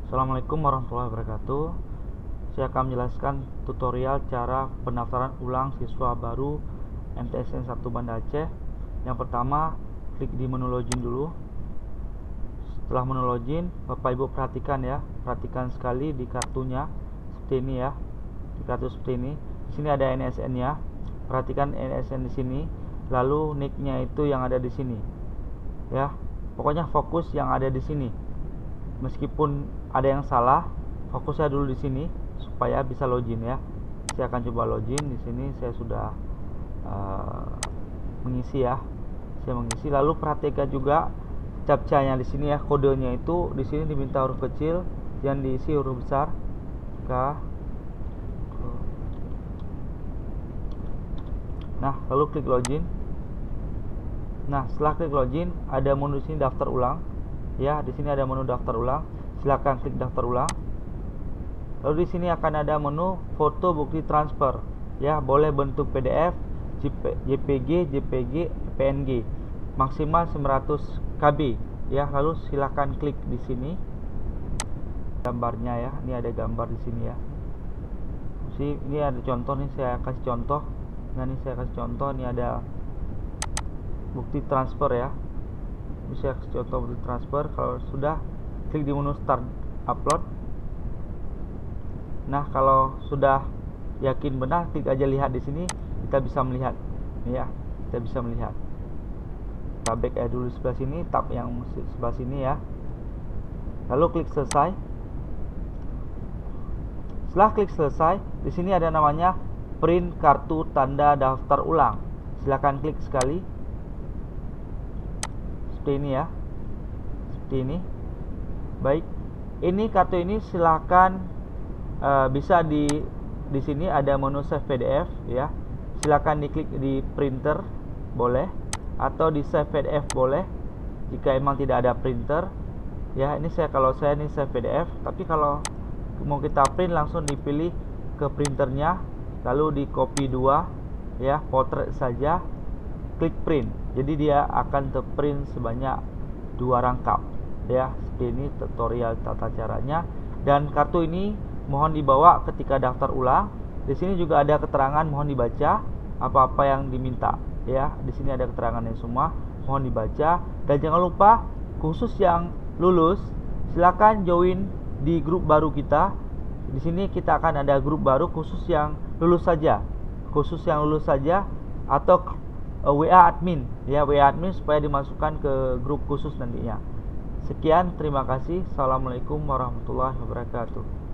Assalamualaikum warahmatullahi wabarakatuh. Saya akan menjelaskan tutorial cara pendaftaran ulang siswa baru MTSN 1 Banda Aceh. Yang pertama, klik di menu login dulu. Setelah menu login, Bapak Ibu perhatikan ya, perhatikan sekali di kartunya seperti ini ya. Di kartu seperti ini. Di sini ada NSN ya. Perhatikan NSN di sini, lalu nicknya itu yang ada di sini. Ya. Pokoknya fokus yang ada di sini. Meskipun ada yang salah, fokus saya dulu di sini supaya bisa login ya. Saya akan coba login di sini. Saya sudah mengisi ya. Saya mengisi. Lalu perhatikan juga captcha-nya di sini ya. Kodenya itu di sini diminta huruf kecil, yang diisi huruf besar. Nah, lalu klik login. Nah, setelah klik login, ada menu di sini daftar ulang. Ya, di sini ada menu daftar ulang. Silakan klik daftar ulang. Lalu di sini akan ada menu foto bukti transfer. Ya, boleh bentuk PDF, JPG, PNG. Maksimal 900 KB. Ya, lalu silakan klik di sini. Gambarnya ya. Ini ada gambar di sini ya. Ini ada contoh nih, saya kasih contoh. Nah, ini saya kasih contoh, ini ada bukti transfer ya. Bisa contoh bukti transfer. Kalau sudah, klik di menu start upload. Nah, kalau sudah yakin benar, klik aja lihat di sini. Kita bisa melihat ya, kita bisa melihat. Kita back dulu sebelah sini, tab yang sebelah sini ya. Lalu klik selesai. Setelah klik selesai, di sini ada namanya print kartu tanda daftar ulang. Silakan klik sekali. Seperti ini ya. Seperti ini. Baik. Ini kartu ini silakan bisa di sini ada menu save PDF ya. Silakan diklik di printer boleh, atau di save PDF boleh jika emang tidak ada printer. Ya, ini kalau saya ini save PDF, tapi kalau mau kita print langsung dipilih ke printernya, lalu di copy 2 ya, potret saja, klik print. Jadi dia akan terprint sebanyak 2 rangkap ya. Seperti ini tutorial tata caranya. Dan kartu ini mohon dibawa ketika daftar ulang. Di sini juga ada keterangan, mohon dibaca apa-apa yang diminta ya. Di sini ada keterangannya semua, mohon dibaca. Dan jangan lupa, khusus yang lulus silakan join di grup baru kita. Di sini kita akan ada grup baru khusus yang lulus saja. Khusus yang lulus saja, atau WA admin ya, WA admin supaya dimasukkan ke grup khusus nantinya. Sekian, terima kasih. Assalamualaikum warahmatullahi wabarakatuh.